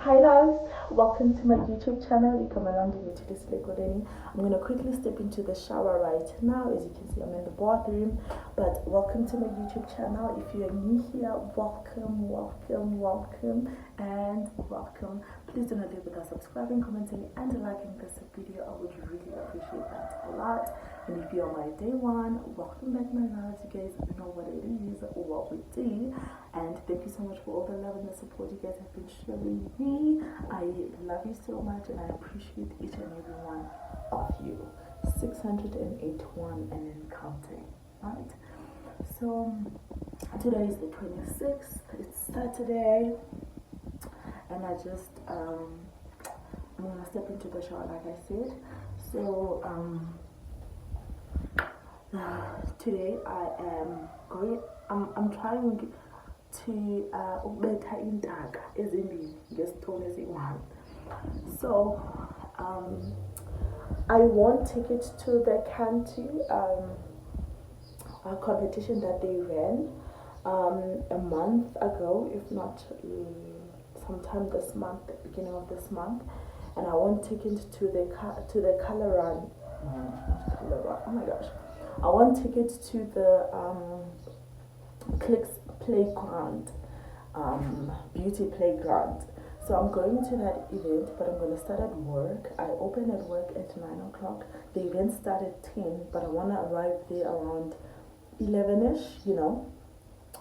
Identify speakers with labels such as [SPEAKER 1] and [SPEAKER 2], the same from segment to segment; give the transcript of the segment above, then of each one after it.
[SPEAKER 1] Hi guys, welcome to my YouTube channel. You come along with Thulisile Kolweni. I'm gonna quickly step into the shower right now. As you can see, I'm in the bathroom. But welcome to my YouTube channel. If you are new here, welcome, welcome, welcome, and welcome. Please do not leave without subscribing, commenting, and liking this video. I would really appreciate that a lot. And if you're on my day one, welcome back, my loves. You guys know what it is, or what we do. And thank you so much for all the love and the support you guys have been showing me. I love you so much, and I appreciate each and every one of you. 681 and then counting, right? So today is the 26th. It's Saturday, and I just I'm gonna step into the shower like I said. So today I am going. I'm trying to ubetha intaka ezimbili ngesitone esiyi-1. So I won tickets to the county competition that they ran a month ago, if not sometime this month, the beginning of this month, and I won tickets to the color run. Oh my gosh! I won tickets to the Clicks Playground, beauty playground. So I'm going to that event, but I'm going to start at work. I open at work at 9 o'clock. The event started at 10, but I want to arrive there around 11ish, you know,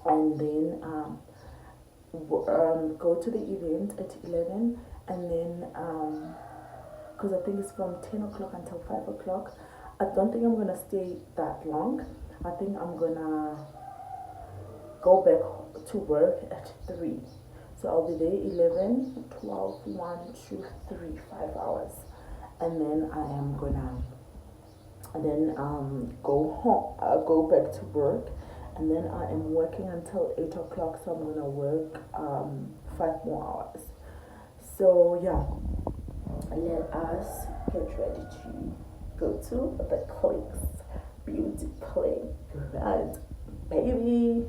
[SPEAKER 1] and then go to the event at 11, and then because I think it's from 10 o'clock until 5 o'clock. I don't think I'm going to stay that long. I think I'm going to go back to work at 3. So I'll be there 11, 12, 1, 2, 3, 5 hours. And then I am gonna go home, go back to work. And then I am working until 8 o'clock. So I'm gonna work 5 more hours. So yeah, let us get ready to go to the Clicks Beauty Playground, baby.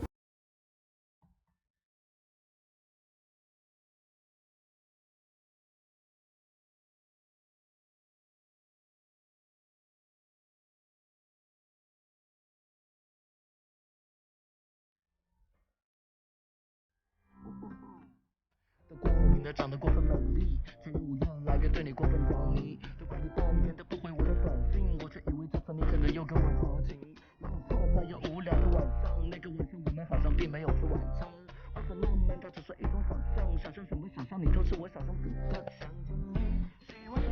[SPEAKER 2] 过敏的长得过分美丽，才让我越来越对你过分着迷。都怪你半年都不回我的短信，我却以为这次你可能又跟我调情。没有错，在有无聊的晚上，那个晚上我们好像并没有吃晚餐。我说浪漫它只是一种想象，想象什么想象你都是我想象中的想着你，希望是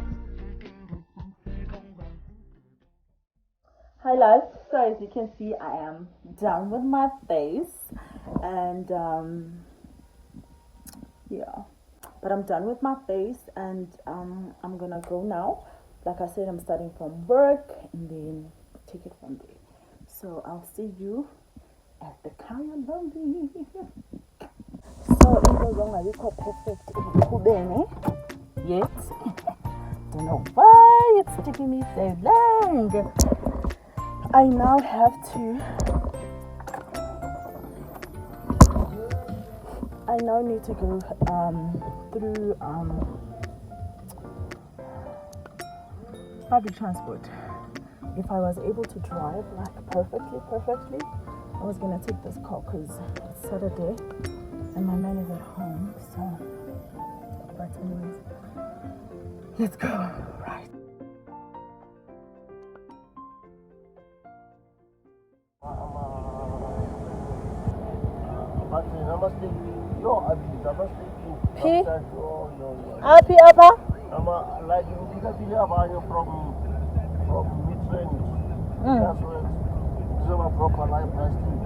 [SPEAKER 2] 定的像时空环。
[SPEAKER 1] Hi loves, so as you can see I am done with my face, and yeah, but I'm done with my face, and I'm gonna go now. Like I said, I'm starting from work and then take it from there. So I'll see you at the Kaya Lobby. So it was perfect yet. Don't know why it's taking me so long. I now have to. I now need to go through public transport. If I was able to drive like perfectly, I was gonna take this car because it's Saturday and my man is at home. So, but anyways, let's go. Right.
[SPEAKER 3] But namaste. No, namaste.
[SPEAKER 1] P? Happy apa?
[SPEAKER 3] Like you from mid-range. That's where it's a proper life resting.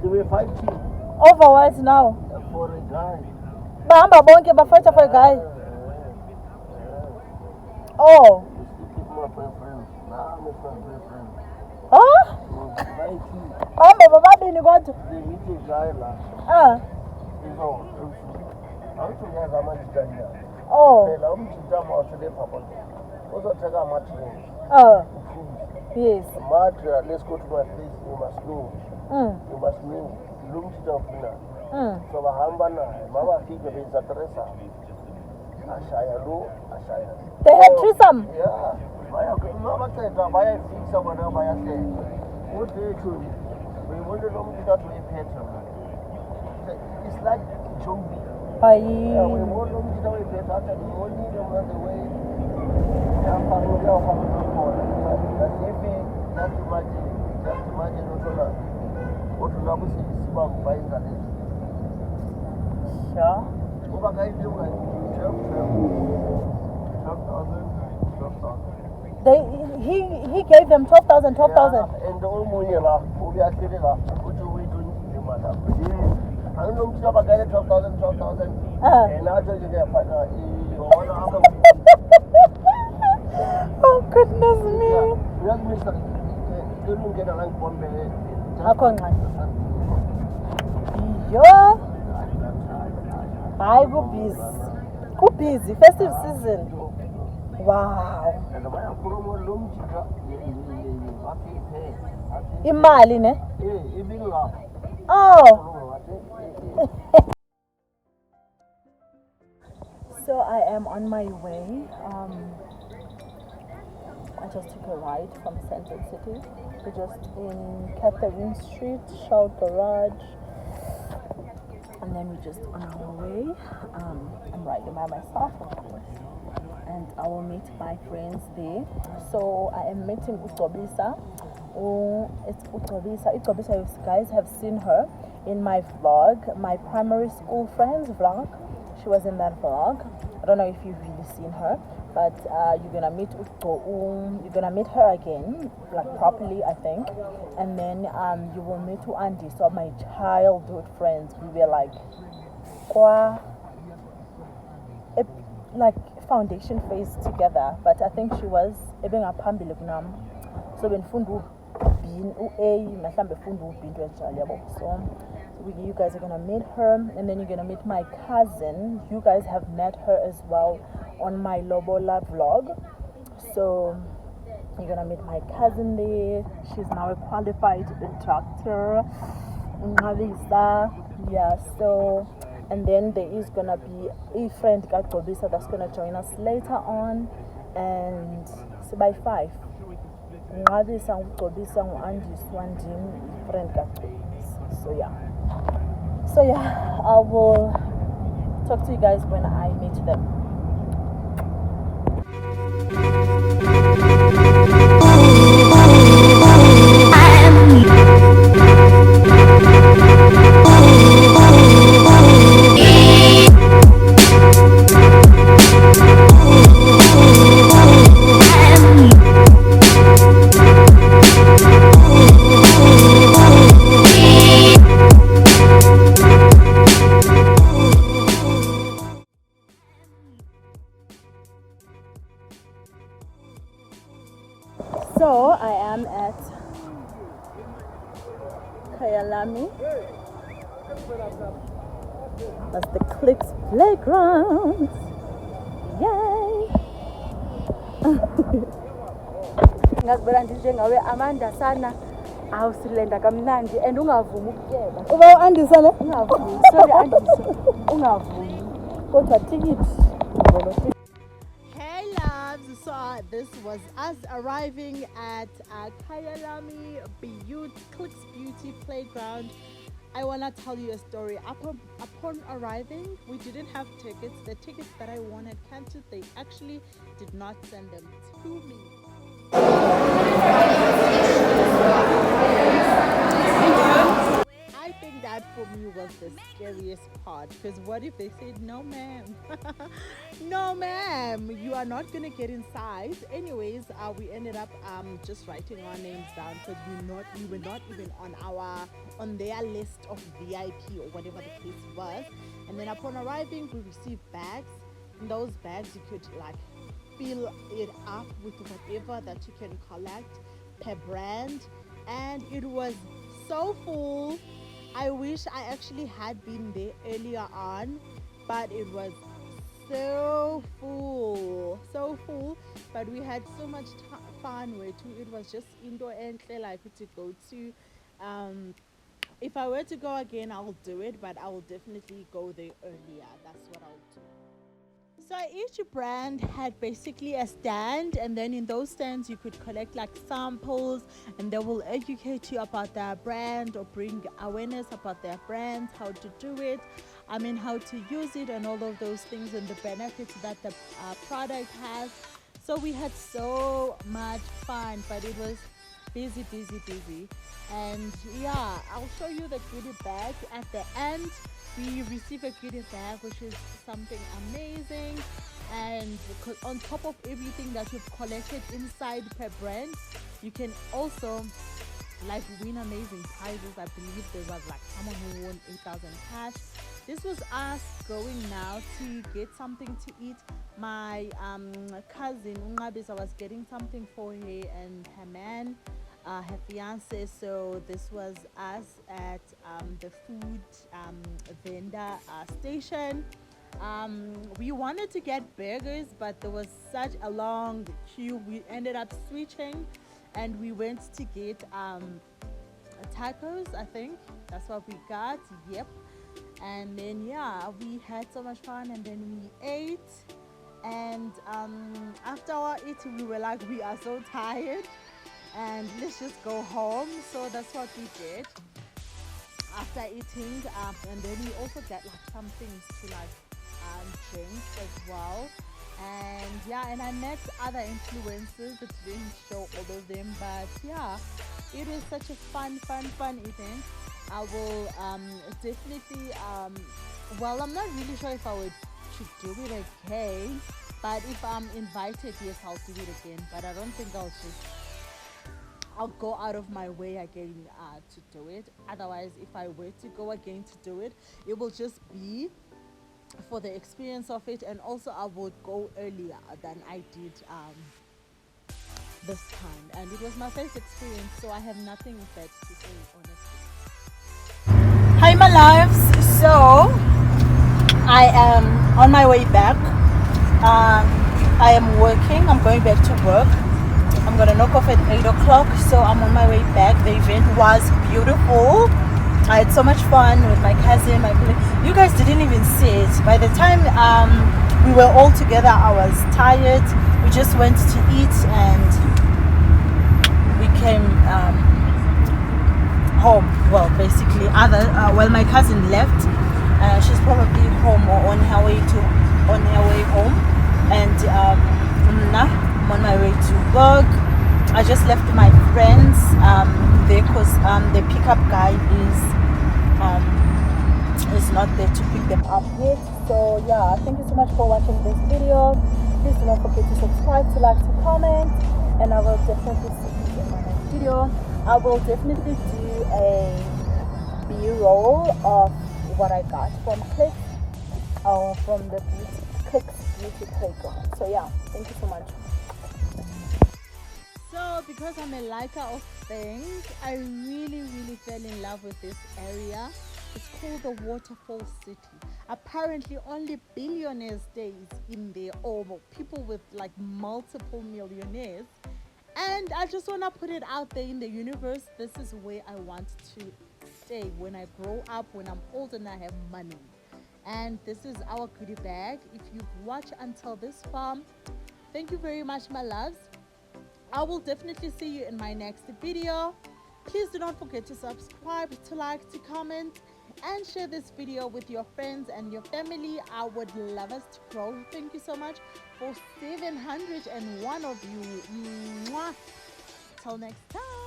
[SPEAKER 3] They were fighting.
[SPEAKER 1] Over what now?
[SPEAKER 3] For a guy.
[SPEAKER 1] Bahamba bonke bafighter for a guy. Oh.
[SPEAKER 3] My boyfriend. Now I'm with my boyfriend.
[SPEAKER 1] Huh? Bahamba bababini kodwa.
[SPEAKER 3] They meet a guy like. You know, I'm to have a much done.
[SPEAKER 1] Oh.
[SPEAKER 3] I'm to jump out to the papa. Also take a mattress.
[SPEAKER 1] Yes.
[SPEAKER 3] Mattress, let's go to my place. You must know. You must know. Look to the dinner. So Bahambana, Mama figure is a Teresa.
[SPEAKER 1] They had threesome?
[SPEAKER 3] Yeah. Mama said, I think someone else I said. What they do? We want to know that we pay. It's like Joby. Yeah, we want to know that we pay. We only know the way. Just imagine what to love is about buying that.
[SPEAKER 1] Sure.
[SPEAKER 3] What guys do like 12,000.
[SPEAKER 1] He gave them 12,000.
[SPEAKER 3] Yeah, and the old money we are still what do we do in the matter? I don't know if I got 12,000. And I tell you that
[SPEAKER 1] oh goodness me. Yo. Hi, go busy. Festive season. Wow. Imali ne? Oh. So I am on my way. I just took a ride from Central City. We're just in Catherine Street, Shell Garage. And then we're just on our way. I'm riding by myself, of course. And I will meet my friends there. So I am meeting Gcobisa. It's Gcobisa. Gcobisa, you guys have seen her in my vlog, my primary school friends vlog. She was in that vlog. I don't know if you've really seen her, but you're gonna meet you're gonna meet her again, like properly, I think. And then you will meet Andiswa, my childhood friends. We were like foundation phase together, but I think she was even a phambili kunam. So when fundu bin A mhlambe fundu bin so you guys are gonna meet her, and then you're gonna meet my cousin. You guys have met her as well on my Lobola vlog. So you're gonna meet my cousin there. She's now a qualified instructor. Nqabisa. Yeah, so and then there is gonna be a friend Gcobisa that's gonna join us later on, and so by 5 Nqabisa, Gcobisa, Andiswa, friend Gcobisa. So yeah, I will talk to you guys when I meet them. So I am at Kayalami. That's the Clicks playground. Yay! Ngazibela nje ngawe Amanda sana awusilenda kamnandi and ungavumi ukutyeba. Uba Andiswa le? Ungavumi. Sorry Andiswa. Ungavumi. Kodwa ticket.
[SPEAKER 4] Hey loves, so this was us arriving at Kayalami Clicks Beauty Playground. I want to tell you a story. Upon arriving, we didn't have tickets. The tickets that I wanted cancelled. They actually did not send them to me. card, because what if they said no ma'am? No ma'am, you are not gonna get inside. Anyways, we ended up just writing our names down, because we were not even on their list of VIP or whatever the case was. And then upon arriving, we received bags. In those bags you could like fill it up with whatever that you can collect per brand, and it was so full. I wish I actually had been there earlier on, but it was so full, so full. But we had so much fun with it. It was just indoor and like to go to. If I were to go again, I'll do it, but I will definitely go there earlier. That's what I'll do. So each brand had basically a stand, and then in those stands you could collect like samples, and they will educate you about their brand or bring awareness about their brands, how to do it, how to use it, and all of those things, and the benefits that the product has. So we had so much fun, but it was busy. And yeah, I'll show you the goodie bag at the end. We receive a goodie bag, which is something amazing, and on top of everything that you've collected inside per brand, you can also like win amazing prizes. I believe there was like someone who won 8,000 cash. This was us going now to get something to eat. My cousin Nqabisa was getting something for her and her man, her fiance. So this was us at the food vendor station. We wanted to get burgers, but there was such a long queue. We ended up switching, and we went to get tacos. I think that's what we got. Yep. And then yeah, we had so much fun, and then we ate. And after our eating, we were like, we are so tired, and let's just go home. So that's what we did after eating. And then we also got like some things to like drink as well. And yeah, and I met other influencers, but didn't show all of them. But yeah, it was such a fun event. I will definitely well, I'm not really sure if I would to do it again, but if I'm invited, yes, I'll do it again. But I don't think I'll go out of my way again to do it. Otherwise, if I were to go again to do it, it will just be for the experience of it, and also I would go earlier than I did this time. And it was my first experience, so I have nothing bad to say, honestly. Hi my loves, so I am on my way back. I am working. I'm going back to work. I'm gonna knock off at 8 o'clock, so I'm on my way back. The event was beautiful. I had so much fun with my cousin, my colleague. You guys didn't even see it. By the time we were all together, I was tired. We just went to eat and we came home. Well, basically, my cousin left. She's probably home or on her way home, and I'm on my way to work. I just left my friends there because the pickup guy is not there to pick them up yet. So yeah, thank you so much for watching this video. Please do not forget to subscribe, to like, to comment, and I will definitely see you in my next video. I will definitely do a B-roll of what I got from Clicks, or from the Clicks Beauty Playground. So yeah, thank you so much. So because I'm a liker of things, I really fell in love with this area. It's called the Waterfall City. Apparently only billionaires stay in there, or people with like multiple millionaires. And I just want to put it out there in the universe. This is where I want to stay when I grow up, when I'm old and I have money. And this is our goodie bag. If you've watched until this far, thank you very much, my loves. I will definitely see you in my next video. Please do not forget to subscribe, to like, to comment, and share this video with your friends and your family. I would love us to grow. Thank you so much for 701 of you. Mwah. Till next time.